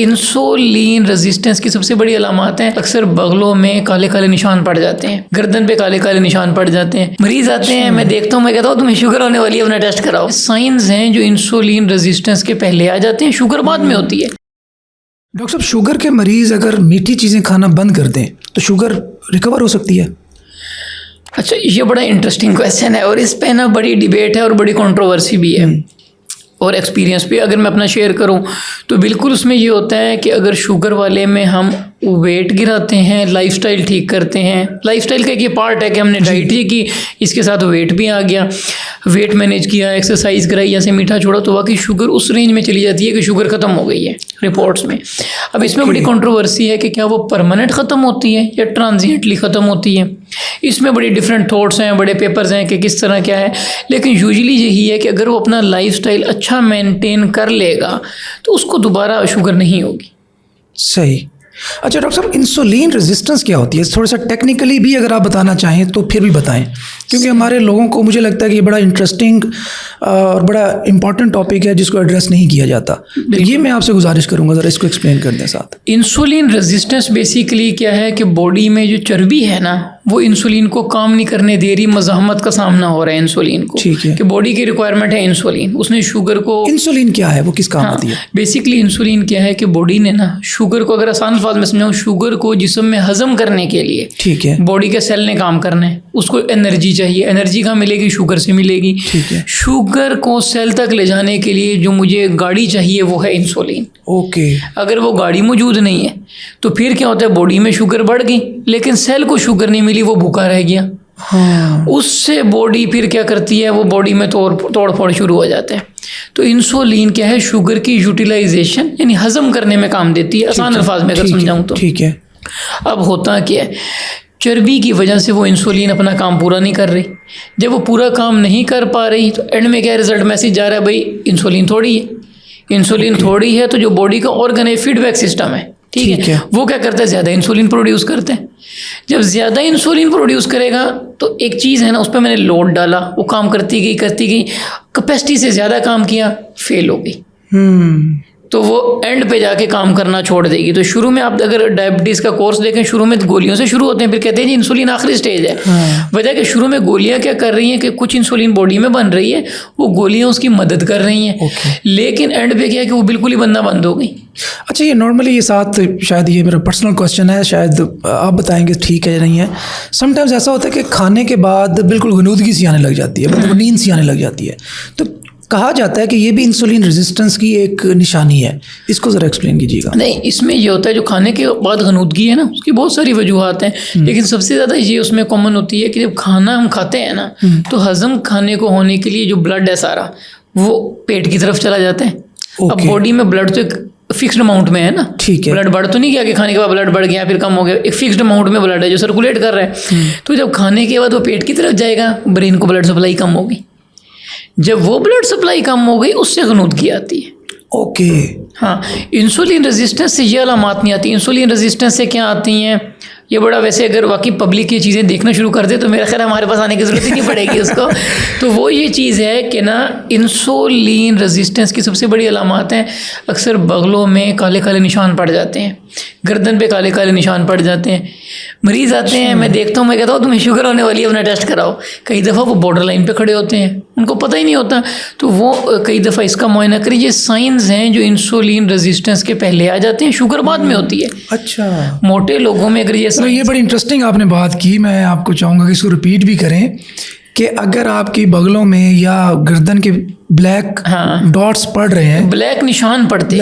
Insulin resistance की सबसे बड़ी अलामत है, अक्सर बगलों में काले काले निशान पड़ जाते हैं, गर्दन पे काले काले निशान पड़ जाते हैं। मरीज आते हैं, मैं देखता हूँ, मैं कहता हूँ तुम्हें शुगर होने वाली है, अपना टेस्ट कराओ। साइंस हैं जो इंसुलिन रेजिस्टेंस के पहले आ जाते हैं, शुगर बाद में होती है। डॉक्टर साहब, शुगर के मरीज़ अगर मीठी चीज़ें खाना बंद कर दें तो शुगर रिकवर हो सकती है? अच्छा, ये बड़ा इंटरेस्टिंग क्वेश्चन है और इस पे ना बड़ी डिबेट है और बड़ी कंट्रोवर्सी भी है और एक्सपीरियंस भी। अगर मैं अपना शेयर करूं तो बिल्कुल उसमें ये होता है कि अगर शुगर वाले में हम वेट गिराते हैं, लाइफस्टाइल ठीक करते हैं, लाइफस्टाइल का एक ये पार्ट है कि हमने डाइट ही की, इसके साथ वेट भी आ गया, वेट मैनेज किया, एक्सरसाइज कराई, या से मीठा छोड़ा, तो वाकई शुगर उस रेंज में चली जाती है कि शुगर ख़त्म हो गई है रिपोर्ट्स में। अब इसमें बड़ी कंट्रोवर्सी है कि क्या वो परमानेंट ख़त्म होती है या ट्रांजिएंटली ख़त्म होती है। इसमें बड़ी डिफरेंट थॉट्स हैं, बड़े पेपर्स हैं कि किस तरह क्या है, लेकिन यूजुअली यही है कि अगर वो अपना लाइफस्टाइल अच्छा मेंटेन कर लेगा तो उसको दोबारा शुगर नहीं होगी। सही। अच्छा डॉक्टर साहब, इंसुलिन रेजिस्टेंस क्या होती है? थोड़ा सा टेक्निकली भी अगर आप बताना चाहें तो फिर भी बताएं, क्योंकि हमारे लोगों को, मुझे लगता है कि ये बड़ा इंटरेस्टिंग और बड़ा इंपॉर्टेंट टॉपिक है जिसको एड्रेस नहीं किया जाता। तो ये मैं आपसे गुजारिश करूंगा, ज़रा इसको एक्सप्लेन कर दें साथ। इंसुलिन रेजिस्टेंस बेसिकली क्या है कि बॉडी में जो चर्बी है ना, वो इंसुलिन को काम नहीं करने दे रही, मज़ाहमत का सामना हो रहा है इंसुलिन को। ठीक है। कि बॉडी की रिक्वायरमेंट है इंसुलिन, उसने शुगर को। इंसुलिन क्या है, वो किस काम आती है? बेसिकली इंसुलिन क्या है कि बॉडी ने ना शुगर को, अगर आसान अल्फाज में समझाऊं, शुगर को जिस्म में हजम करने के लिए, ठीक है, बॉडी के सेल ने काम करना है, उसको एनर्जी चाहिए। एनर्जी कहाँ मिलेगी? शुगर से मिलेगी। ठीक है। शुगर को सेल तक ले जाने के लिए जो मुझे गाड़ी चाहिए वो है इंसुलिन। ओके। अगर वो गाड़ी मौजूद नहीं है तो फिर क्या होता है, बॉडी में शुगर बढ़ गई लेकिन सेल को शुगर नहीं मिली, वो भूखा रह गया। हाँ। उससे बॉडी फिर क्या करती है, वो बॉडी में तोड़ फोड़ शुरू हो जाता है। तो इंसुलिन क्या है, शुगर की यूटिलाइजेशन यानी हजम करने में काम देती है, आसान अल्फाज में अगर समझाऊं तो। ठीक है। अब होता क्या है, चर्बी की वजह से वो इंसुलिन अपना काम पूरा नहीं कर रही। जब वो पूरा काम नहीं कर पा रही तो एंड में क्या रिजल्ट मैसेज जा रहा है, भाई इंसुलिन थोड़ी है। इंसुलिन थोड़ी है तो जो बॉडी का ऑर्गन है, फीडबैक सिस्टम है, ठीक है, वो क्या करता है, ज़्यादा इंसुलिन प्रोड्यूस करते हैं। जब ज़्यादा इंसुलिन प्रोड्यूस करेगा तो एक चीज़ है ना, उस पर मैंने लोड डाला, वो काम करती गई, कैपेसिटी से ज़्यादा काम किया, फेल हो गई। तो वो एंड पे जाके काम करना छोड़ देगी। तो शुरू में आप अगर डायबिटीज़ का कोर्स देखें, शुरू में गोलियों से शुरू होते हैं, फिर कहते हैं जी इंसुलिन आखिरी स्टेज है। वजह कि शुरू में गोलियां क्या कर रही हैं कि कुछ इंसुलिन बॉडी में बन रही है, वो गोलियां उसकी मदद कर रही हैं। लेकिन एंड पे क्या है कि वो बिल्कुल ही बनना बंद हो गई। अच्छा, ये नॉर्मली ये साथ, शायद ये मेरा पर्सनल क्वेश्चन है, शायद आप बताएंगे ठीक है या नहीं है। समटाइम्स ऐसा होता है कि खाने के बाद बिल्कुल गनूदगी सी आने लग जाती है, मतलब नींद सी आने लग जाती है, तो कहा जाता है कि ये भी इंसुलिन रेजिस्टेंस की एक निशानी है। इसको ज़रा एक्सप्लेन कीजिएगा। नहीं, इसमें ये होता है जो खाने के बाद गनूदगी है ना, उसकी बहुत सारी वजूहत हैं, लेकिन सबसे ज़्यादा ये उसमें कॉमन होती है कि जब खाना हम खाते हैं ना, तो हज़म खाने को होने के लिए जो ब्लड है सारा वो पेट की तरफ चला जाता है। अब बॉडी में ब्लड तो एक फिक्स्ड अमाउंट में है ना, ठीक है, ब्लड बढ़ तो नहीं गया कि खाने के बाद ब्लड बढ़ गया फिर कम हो गया, एक फिक्स्ड अमाउंट में ब्लड है जो सर्कुलेट कर रहा है। तो जब खाने के बाद वो पेट की तरफ जाएगा, ब्रेन को ब्लड सप्लाई कम होगी। जब वो ब्लड सप्लाई कम हो गई, उससे गनूदगी आती है। ओके। हाँ, इंसुलिन रेजिस्टेंस से ये अलामत नहीं आती। इंसुलिन रेजिस्टेंस से क्या आती हैं, ये बड़ा वैसे अगर वाकई पब्लिक ये चीज़ें देखना शुरू कर दे तो मेरा ख्याल हमारे पास आने की ज़रूरत ही नहीं पड़ेगी उसको। तो वो ये चीज़ है कि ना, इंसुलिन रेजिस्टेंस की सबसे बड़ी अलामत है, अक्सर बगलों में काले काले निशान पड़ जाते हैं, गर्दन पे काले काले निशान पड़ जाते हैं। मरीज़ आते हैं, मैं देखता हूँ, मैं कहता हूँ तुम्हें शुगर होने वाली है, अपना टेस्ट कराओ। कई दफ़ा वो बॉर्डर लाइन पे खड़े होते हैं, उनको पता ही नहीं होता, तो वो कई दफ़ा इसका मुआयना करें। ये साइंस हैं जो इंसुलिन रेजिस्टेंस के पहले आ जाते हैं, शुगर बाद में होती है। अच्छा। मोटे लोगों में अगर ये बड़ी इंटरेस्टिंग आपने बात की, मैं आपको चाहूँगा कि इसको रिपीट भी करें कि अगर आपकी बगलों में या गर्दन के ब्लैक डॉट्स पड़ रहे हैं, ब्लैक निशान पड़ते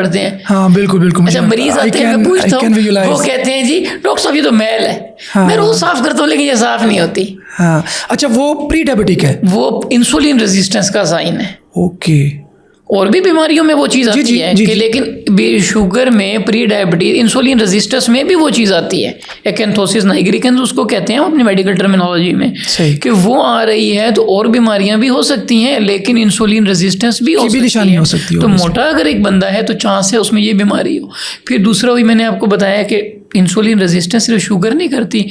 हैं। हाँ बिल्कुल बिल्कुल। अच्छा, मरीज आते हैं, मैं पूछता हूँ, वो कहते हैं जी डॉक्टर साहब ये तो मैल है। मैं रोज साफ करता हूँ लेकिन ये साफ नहीं होती। हाँ। अच्छा, वो प्री डायबिटिक है, वो इंसुलिन रेजिस्टेंस का साइन है। ओके। और भी बीमारियों में वो चीज़ आती है कि लेकिन शुगर में, प्री डायबिटीज, इंसुलिन रेजिस्टेंस में भी वो चीज़ आती है, एकैंथोसिस नाइग्रिकेंस उसको कहते हैं अपनी मेडिकल टर्मिनोलॉजी में, कि वो आ रही है। तो और बीमारियां भी हो सकती हैं, लेकिन इंसुलिन रेजिस्टेंस भी हो सकती है। तो मोटा अगर एक बंदा है तो चांस है उसमें ये बीमारी हो। फिर दूसरा वही मैंने आपको बताया कि इंसुलिन रेजिस्टेंस सिर्फ शुगर नहीं करती,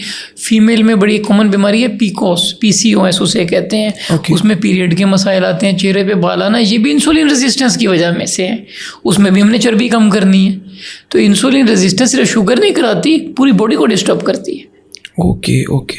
फीमेल में बड़ी कॉमन बीमारी है पीकोस, PCOS उसे कहते हैं। Okay. उसमें पीरियड के मसाइल आते हैं, चेहरे पे बाल आना, ये भी इंसुलिन रेजिस्टेंस की वजह में से है। उसमें भी हमने चर्बी कम करनी है। तो इंसुलिन रेजिस्टेंस सिर्फ शुगर नहीं कराती, पूरी बॉडी को डिस्टर्ब करती है। Okay okay.